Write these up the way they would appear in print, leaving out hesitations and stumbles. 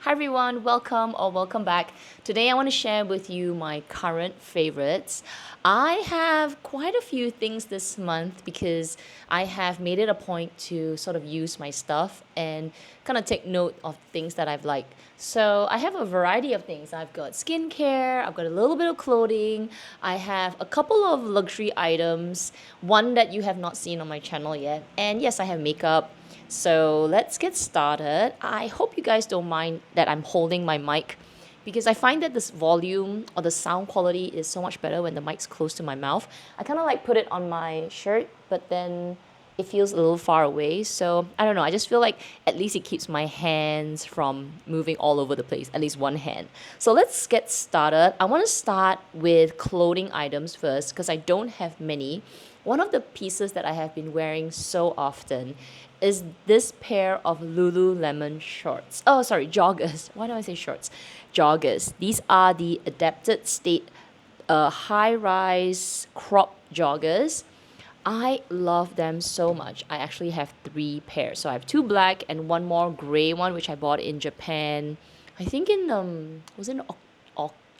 Hi everyone, welcome or welcome back. Today I want to share with you my current favorites. I have quite a few things this month because I have made it a point to sort of use my stuff and kind of take note of things that I've liked. So I have a variety of things. I've got skincare, I've got a little bit of clothing, I have a couple of luxury items, one that you have not seen on my channel yet, and yes, I have makeup. So let's get started. I hope you guys don't mind that I'm holding my mic because I find that this volume or the sound quality is so much better when the mic's close to my mouth. I kind of like put it on my shirt, but then it feels a little far away. So I don't know. I just feel like at least it keeps my hands from moving all over the place, at least one hand. So let's get started. I want to start with clothing items first because I don't have many. One of the pieces that I have been wearing so often is this pair of Lululemon shorts. Oh, sorry, joggers. Why do I say shorts? Joggers. These are the adapted state high-rise crop joggers. I love them so much. I actually have three pairs. So I have two black and one more gray one, which I bought in Japan. I think in was it in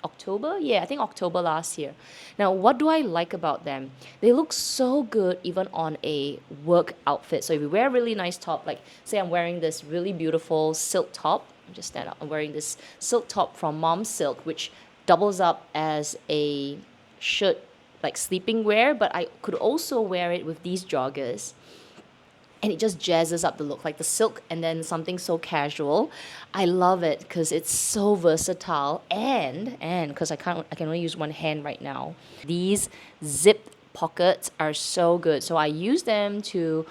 October? Yeah, I think October last year. Now, what do I like about them? They look so good even on a work outfit. So if you wear a really nice top, like say I'm wearing this really beautiful silk top, just stand up. I'm wearing this silk top from Mom Silk, which doubles up as a shirt, like sleeping wear, but I could also wear it with these joggers and it just jazzes up the look, like the silk and then something so casual. I love it because it's so versatile and because I can only use one hand right now. These zip pockets are so good. So I use them to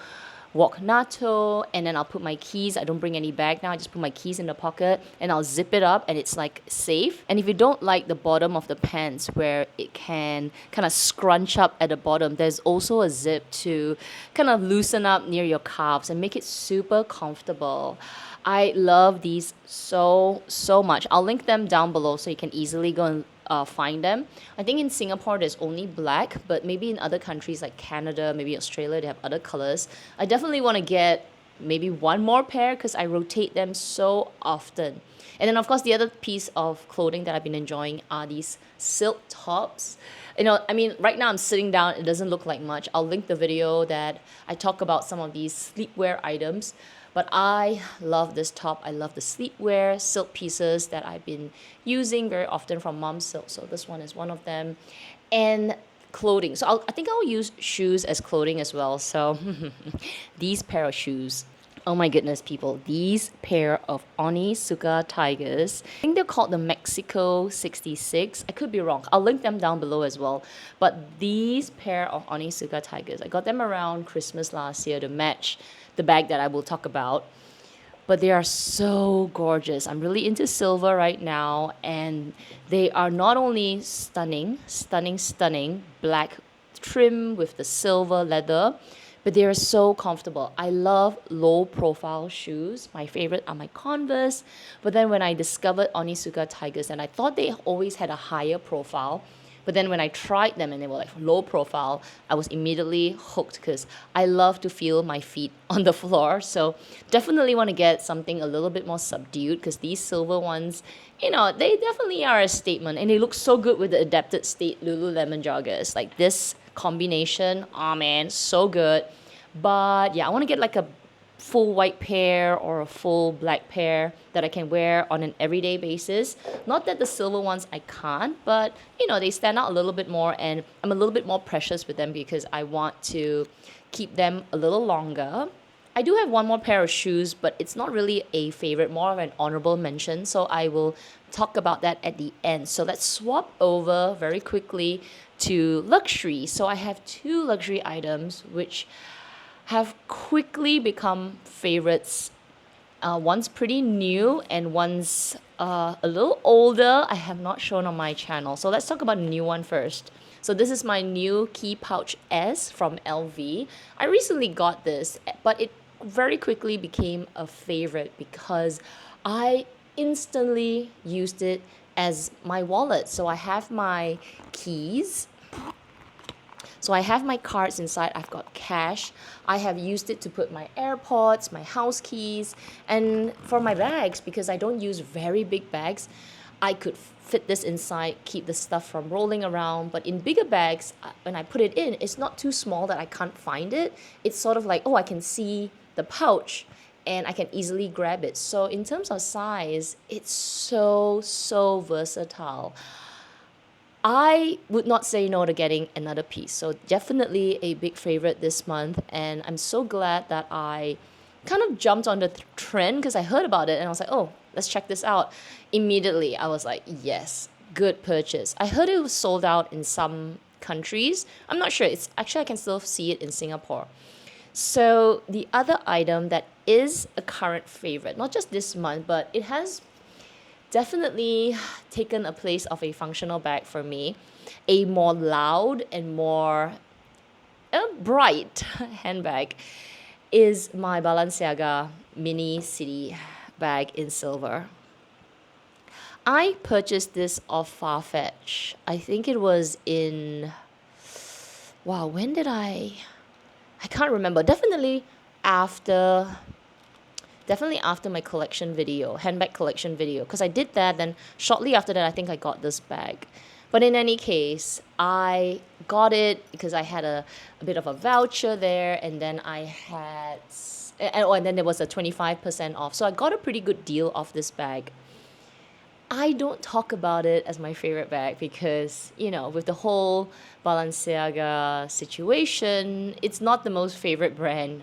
walk natto, and then I'll put my keys. I don't bring any bag now. I just put my keys in the pocket and I'll zip it up and it's like safe. And if you don't like the bottom of the pants where it can kind of scrunch up at the bottom, there's also a zip to kind of loosen up near your calves and make it super comfortable. I love these so much. I'll link them down below so you can easily go and find them. I think in Singapore there's only black, but maybe in other countries like Canada, maybe Australia, they have other colors. I definitely want to get maybe one more pair because I rotate them so often. And then of course the other piece of clothing that I've been enjoying are these silk tops. I mean, right now I'm sitting down, it doesn't look like much. I'll link the video that I talk about some of these sleepwear items. But I love this top. I love the sleepwear silk pieces that I've been using very often from Mom Silk. So this one is one of them. And clothing. So I think I'll use shoes as clothing as well. So these pair of shoes. Oh my goodness, people. These pair of Onitsuka Tigers. I think they're called the Mexico 66. I could be wrong. I'll link them down below as well. But these pair of Onitsuka Tigers, I got them around Christmas last year to match the bag that I will talk about. But they are so gorgeous. I'm really into silver right now, and they are not only stunning black trim with the silver leather, but they are so comfortable. I love low profile shoes. My favorite are my Converse. But then when I discovered Onitsuka Tigers, and I thought they always had a higher profile, but then when I tried them and they were like low profile, I was immediately hooked because I love to feel my feet on the floor. So definitely want to get something a little bit more subdued because these silver ones, they definitely are a statement and they look so good with the adapted state Lululemon joggers. Like this combination, oh man, so good. But yeah, I want to get like a full white pair or a full black pair that I can wear on an everyday basis. Not that the silver ones I can't, but they stand out a little bit more and I'm a little bit more precious with them because I want to keep them a little longer. I do have one more pair of shoes, but it's not really a favorite, more of an honorable mention. So I will talk about that at the end. So let's swap over very quickly to luxury. So I have two luxury items which have quickly become favorites. One's pretty new and one's a little older. I have not shown on my channel. So let's talk about a new one first. So this is my new Key Pouch S from LV. I recently got this, but it very quickly became a favorite because I instantly used it as my wallet. So I have my keys. So I have my cards inside, I've got cash. I have used it to put my AirPods, my house keys, and for my bags, because I don't use very big bags, I could fit this inside, keep the stuff from rolling around. But in bigger bags, when I put it in, it's not too small that I can't find it. It's sort of like, oh, I can see the pouch and I can easily grab it. So in terms of size, it's so versatile. I would not say no to getting another piece. So definitely a big favorite this month. And I'm so glad that I kind of jumped on the trend because I heard about it and I was like, oh, let's check this out. Immediately, I was like, yes, good purchase. I heard it was sold out in some countries. I'm not sure. It's actually, I can still see it in Singapore. So the other item that is a current favorite, not just this month, but it has definitely taken a place of a functional bag for me, a more loud and more bright handbag, is my Balenciaga mini city bag in silver. I purchased this off Farfetch. I think it was in, wow, when did I can't remember. After definitely after my collection video, handbag collection video, because I did that. Then shortly after that, I think I got this bag. But in any case, I got it because I had a bit of a voucher there, and then I had, and then there was a 25% off. So I got a pretty good deal off this bag. I don't talk about it as my favorite bag because, with the whole Balenciaga situation, it's not the most favorite brand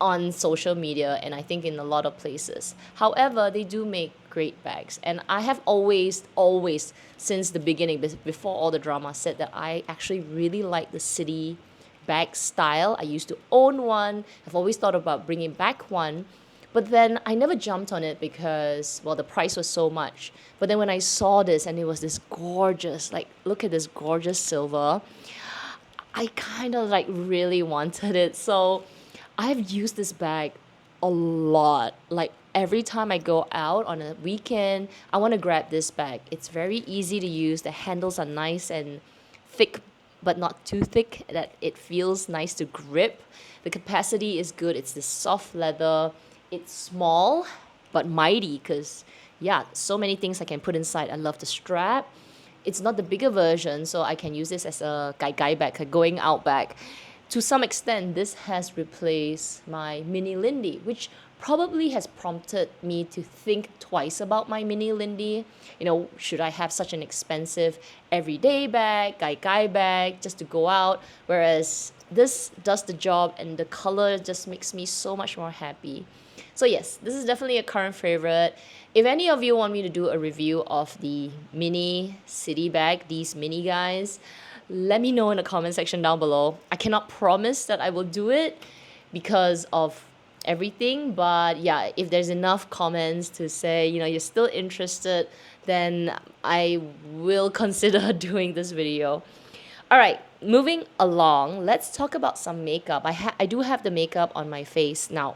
on social media and I think in a lot of places. However, they do make great bags. And I have always, since the beginning, before all the drama, said that I actually really like the city bag style. I used to own one. I've always thought about bringing back one. But then I never jumped on it because, well, the price was so much. But then when I saw this and it was this gorgeous, like, look at this gorgeous silver, I kind of like really wanted it. So I've used this bag a lot. Like every time I go out on a weekend, I want to grab this bag. It's very easy to use. The handles are nice and thick, but not too thick, that it feels nice to grip. The capacity is good. It's this soft leather. It's small but mighty because, yeah, so many things I can put inside. I love the strap. It's not the bigger version, so I can use this as a gai bag, a going out bag. To some extent, this has replaced my mini Lindy, which probably has prompted me to think twice about my mini Lindy. Should I have such an expensive everyday bag, gai bag, just to go out? Whereas this does the job and the color just makes me so much more happy. So yes, this is definitely a current favorite. If any of you want me to do a review of the mini city bag, these mini guys, let me know in the comment section down below. I cannot promise that I will do it because of everything, but yeah, if there's enough comments to say, you're still interested, then I will consider doing this video. All right, moving along, let's talk about some makeup. I do have the makeup on my face now.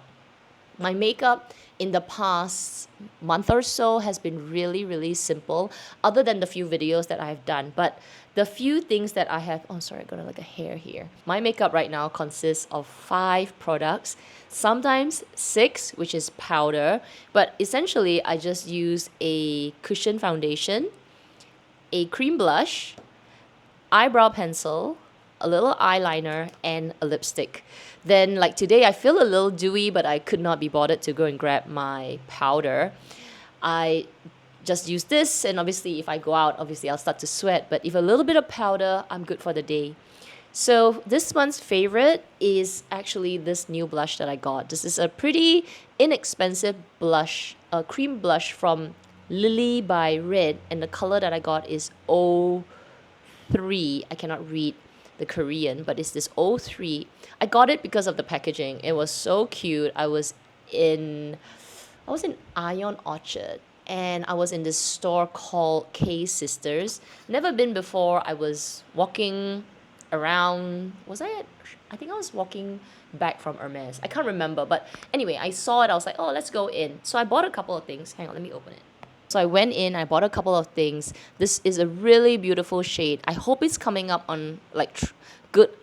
My makeup in the past month or so has been really, really simple, other than the few videos that I've done. But the few things that I have, oh, sorry, I got like a hair here. My makeup right now consists of 5 products, sometimes 6, which is powder. But essentially, I just use a cushion foundation, a cream blush, eyebrow pencil, a little eyeliner, and a lipstick. Then, like today, I feel a little dewy, but I could not be bothered to go and grab my powder. I just use this, and obviously, if I go out, obviously, I'll start to sweat. But if a little bit of powder, I'm good for the day. So this month's favorite is actually this new blush that I got. This is a pretty inexpensive blush, a cream blush from Lily by Red, and the color that I got is 03. I cannot read the Korean, but it's this 03. I got it because of the packaging. It was so cute. I was in Ion Orchard, and I was in this store called K Sisters. Never been before. I was walking around. I think I was walking back from Hermes. I can't remember, but anyway, I saw it. I was like, oh, let's go in. So I bought a couple of things. Hang on, let me open it. So I went in, I bought a couple of things. This is a really beautiful shade. I hope it's coming up on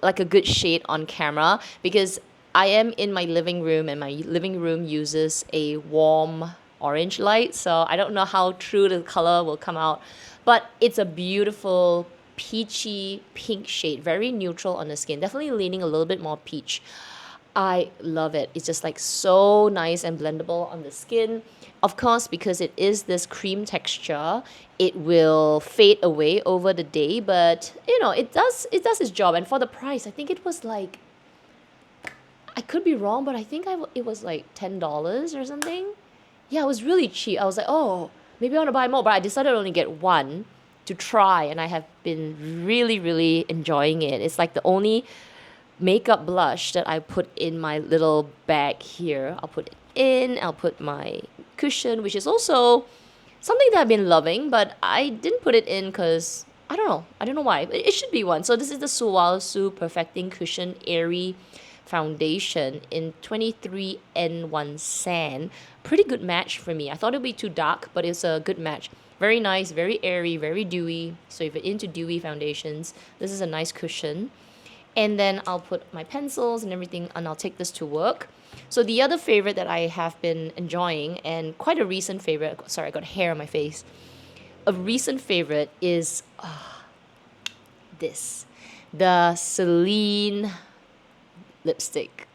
like a good shade on camera, because I am in my living room and my living room uses a warm orange light. So I don't know how true the color will come out, but it's a beautiful peachy pink shade, very neutral on the skin, definitely leaning a little bit more peach. I love it. It's just like so nice and blendable on the skin. Of course, because it is this cream texture, it will fade away over the day, but you know, it does its job. And for the price, I think it was like, I could be wrong, but I think it was like $10 or something. Yeah, it was really cheap. I was like, oh, maybe I want to buy more, but I decided to only get one to try, and I have been really, really enjoying it. It's like the only makeup blush that I put in my little bag here. I'll put it in, I'll put my cushion, which is also something that I've been loving, but I didn't put it in because I don't know why. It should be one. So this is the Suasu Perfecting Cushion Airy Foundation in 23N1 Sand. Pretty good match for me. I thought it would be too dark, but it's a good match. Very nice, very airy, very dewy. So if you're into dewy foundations, this is a nice cushion. And then I'll put my pencils and everything, and I'll take this to work. So the other favorite that I have been enjoying, and quite a recent favorite, sorry, I got hair on my face. A recent favorite is this, the Celine lipstick.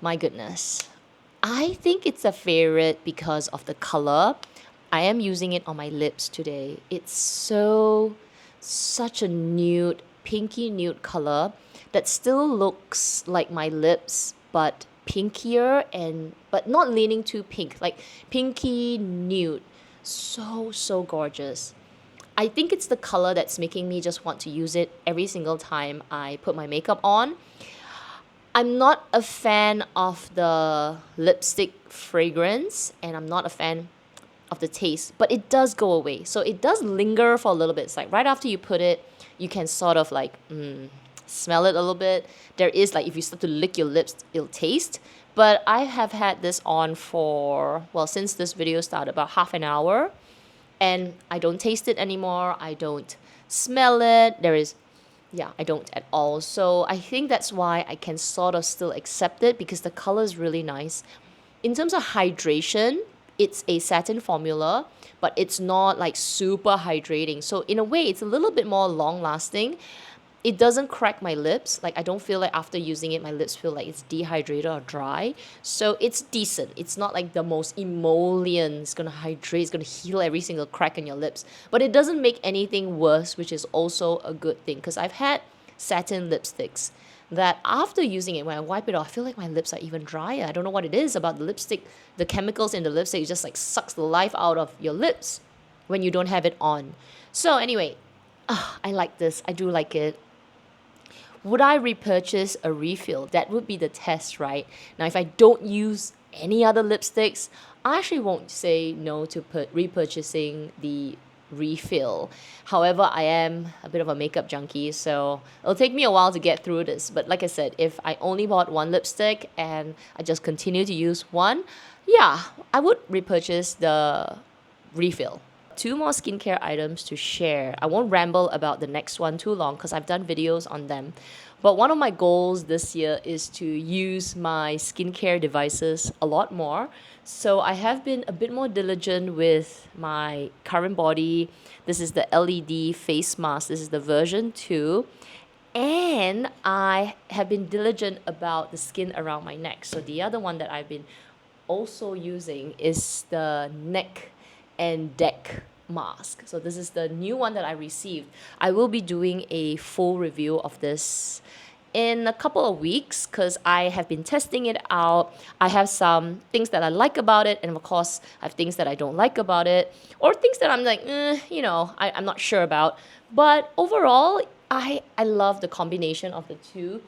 My goodness. I think it's a favorite because of the color. I am using it on my lips today. It's such a nude, pinky nude color that still looks like my lips, but pinkier, but not leaning too pink, like pinky nude. So gorgeous. I think it's the color that's making me just want to use it every single time I put my makeup on. I'm not a fan of the lipstick fragrance, and I'm not a fan of the taste, but it does go away. So it does linger for a little bit. It's like right after you put it, you can sort of like smell it a little bit. There is like, if you start to lick your lips, it'll taste. But I have had this on for, well, since this video started, about half an hour, and I don't taste it anymore. I don't smell it. Yeah, I don't at all. So I think that's why I can sort of still accept it, because the color is really nice. In terms of hydration, it's a satin formula, but it's not like super hydrating. So in a way, it's a little bit more long lasting. It doesn't crack my lips. Like, I don't feel like after using it, my lips feel like it's dehydrated or dry. So it's decent. It's not like the most emollient. It's going to hydrate. It's going to heal every single crack in your lips. But it doesn't make anything worse, which is also a good thing. Because I've had satin lipsticks that after using it, when I wipe it off, I feel like my lips are even drier. I don't know what it is about the lipstick. The chemicals in the lipstick just like sucks the life out of your lips when you don't have it on. So anyway, I like this. I do like it. Would I repurchase a refill? That would be the test, right? Now, if I don't use any other lipsticks, I actually won't say no to repurchasing the refill. However, I am a bit of a makeup junkie, so it'll take me a while to get through this. But like I said, if I only bought one lipstick and I just continue to use one, yeah, I would repurchase the refill. Two more skincare items to share. I won't ramble about the next one too long because I've done videos on them. But one of my goals this year is to use my skincare devices a lot more. So I have been a bit more diligent with my CurrentBody. This is the LED face mask. This is the version 2. And I have been diligent about the skin around my neck. So the other one that I've been also using is the neck and deck mask. So this is the new one that I received. I will be doing a full review of this in a couple of weeks because I have been testing it out. I have some things that I like about it, and of course I have things that I don't like about it, or things that I'm like, I'm not sure about. But overall, I love the combination of the two.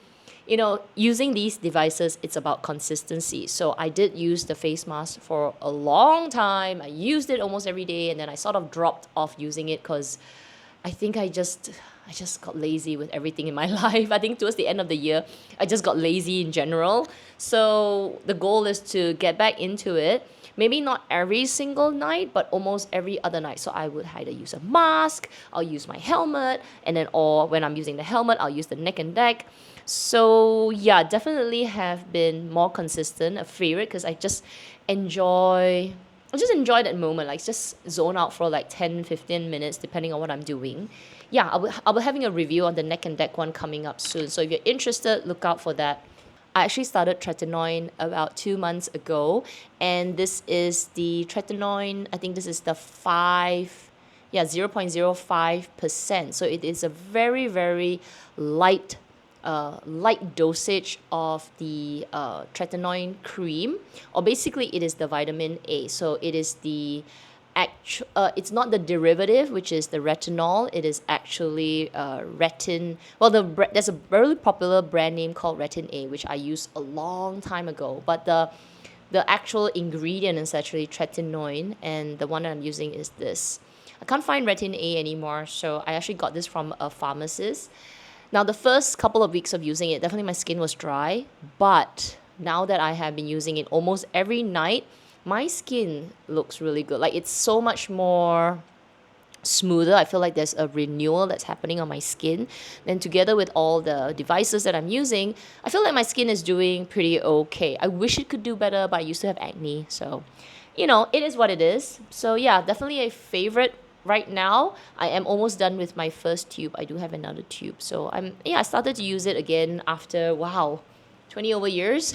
Using these devices, it's about consistency. So I did use the face mask for a long time. I used it almost every day, and then I sort of dropped off using it because I think I just got lazy with everything in my life. I think towards the end of the year, I just got lazy in general. So the goal is to get back into it. maybe not every single night, but almost every other night. So I would either use a mask, I'll use my helmet, and then, or when I'm using the helmet, I'll use the neck and neck. So yeah, definitely have been more consistent, a favorite, because I just enjoy that moment, like just zone out for like 10-15 minutes depending on what I'm doing. Yeah, I'll be having a review on the neck and neck one coming up soon, so if you're interested, look out for that. I actually started tretinoin about 2 months ago, and this is the tretinoin. I think this is the 0.05%. So it is a very, very light, light dosage of the tretinoin cream, or basically it is the vitamin A. So it is the it's not the derivative, which is the retinol. It is actually retin. Well, there's a very popular brand name called Retin A, which I used a long time ago. But the actual ingredient is actually tretinoin, and the one that I'm using is this. I can't find Retin A anymore, so I actually got this from a pharmacist. Now, the first couple of weeks of using it, definitely my skin was dry, but now that I have been using it almost every night, my skin looks really good. Like, it's so much more smoother. I feel like there's a renewal that's happening on my skin. Then together with all the devices that I'm using, I feel like my skin is doing pretty okay. I wish it could do better, but I used to have acne. So, it is what it is. So yeah, definitely a favorite right now. I am almost done with my first tube. I do have another tube. So I started to use it again after, wow, 20 over years.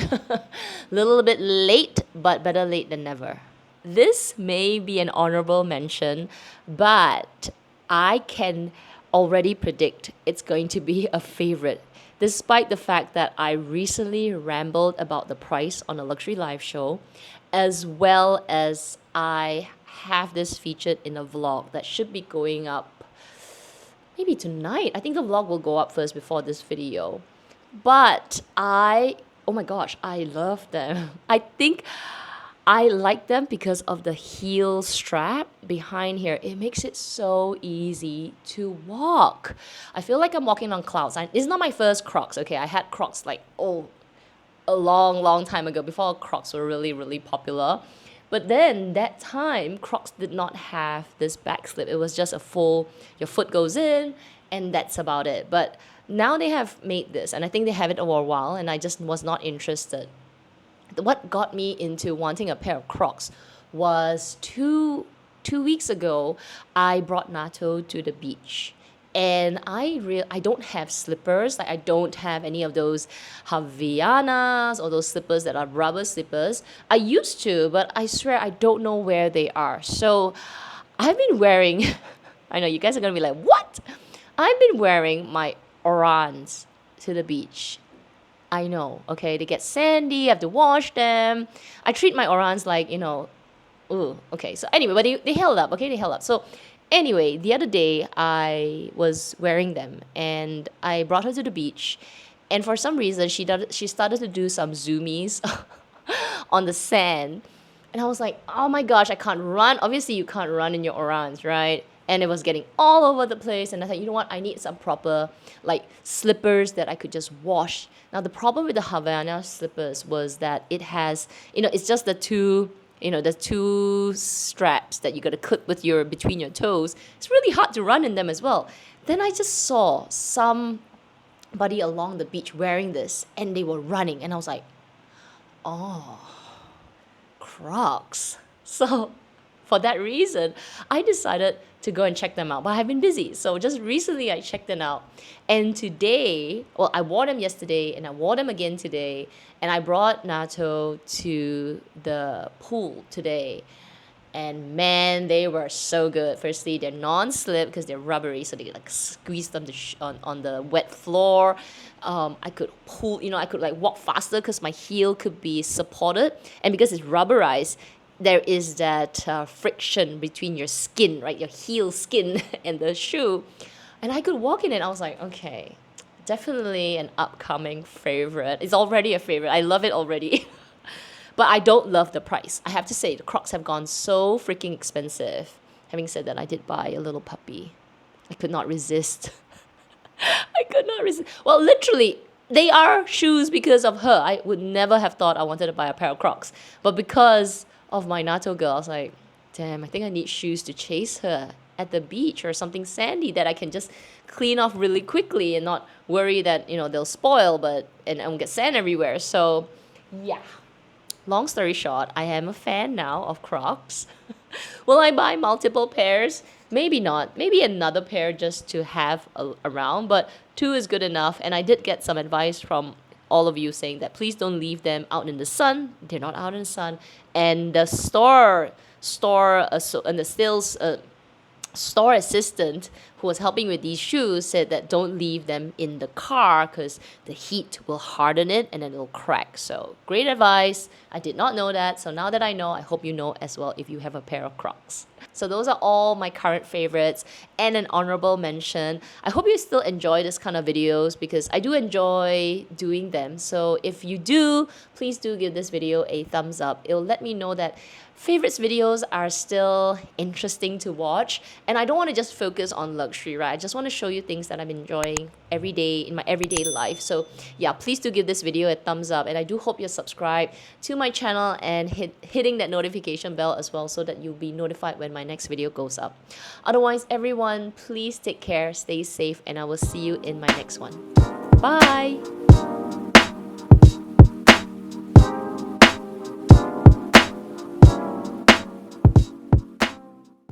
Little bit late, but better late than never. This may be an honorable mention, but I can already predict it's going to be a favorite, despite the fact that I recently rambled about the price on a luxury live show, as well as I have this featured in a vlog that should be going up maybe tonight. I think the vlog will go up first before this video. But oh my gosh, I love them. I think I like them because of the heel strap behind here. It makes it so easy to walk. I feel like I'm walking on clouds. It's not my first Crocs, okay? I had Crocs like, a long, long time ago, before Crocs were really, really popular. But then that time, Crocs did not have this back slip. It was just a full, your foot goes in, and that's about it. But now they have made this, and I think they have it for a while, and I just was not interested. What got me into wanting a pair of Crocs was two weeks ago, I brought Nato to the beach. And I don't have slippers. Like, I don't have any of those Havaianas or those slippers that are rubber slippers. I used to, but I swear I don't know where they are. So I've been wearing, I know you guys are going to be like, what? I've been wearing my Orans to the beach. I know, okay? They get sandy, I have to wash them. I treat my Orans like, ooh, okay. So anyway, but they held up, okay? They held up. So anyway, the other day I was wearing them and I brought her to the beach, and for some reason she started to do some zoomies on the sand, and I was like, oh my gosh, I can't run. Obviously, you can't run in your Orans, right? And it was getting all over the place, and I thought, you know what, I need some proper like slippers that I could just wash. Now the problem with the Havaiana slippers was that it has, it's just the two straps that you got to clip with between your toes. It's really hard to run in them as well. Then I just saw somebody along the beach wearing this, and they were running, and I was like, oh, Crocs. So for that reason, I decided to go and check them out. But I've been busy. So just recently I checked them out. And today, well, I wore them yesterday and I wore them again today. And I brought Nato to the pool today. And man, they were so good. Firstly, they're non-slip because they're rubbery, so they like squeeze them on the wet floor. I could pull, I could like walk faster because my heel could be supported. And because it's rubberized, there is that friction between your skin, right? Your heel skin and the shoe. And I could walk in it. I was like, okay, definitely an upcoming favorite. It's already a favorite. I love it already. But I don't love the price. I have to say, the Crocs have gone so freaking expensive. Having said that, I did buy a little puppy. I could not resist. I could not resist. Well, literally, they are shoes because of her. I would never have thought I wanted to buy a pair of Crocs. But because of my natto girl. I was like, damn, I think I need shoes to chase her at the beach or something sandy that I can just clean off really quickly and not worry that, they'll spoil and I won't get sand everywhere. So yeah, long story short, I am a fan now of Crocs. Will I buy multiple pairs? Maybe not. Maybe another pair just to have around, but two is good enough. And I did get some advice from all of you saying that please don't leave them out in the sun. They're not out in the sun. And the and the sales store assistant who was helping with these shoes said that don't leave them in the car because the heat will harden it and then it'll crack. So great advice. I did not know that. So now that I know, I hope you know as well if you have a pair of Crocs. So those are all my current favorites and an honorable mention. I hope you still enjoy this kind of videos because I do enjoy doing them. So if you do, please do give this video a thumbs up. It'll let me know that favorites videos are still interesting to watch, and I don't want to just focus on luxury, right? I just want to show you things that I'm enjoying every day in my everyday life. So yeah, please do give this video a thumbs up, and I do hope you're subscribed to my channel and hitting that notification bell as well so that you'll be notified when my next video goes up. Otherwise, everyone, please take care, stay safe, and I will see you in my next one. Bye.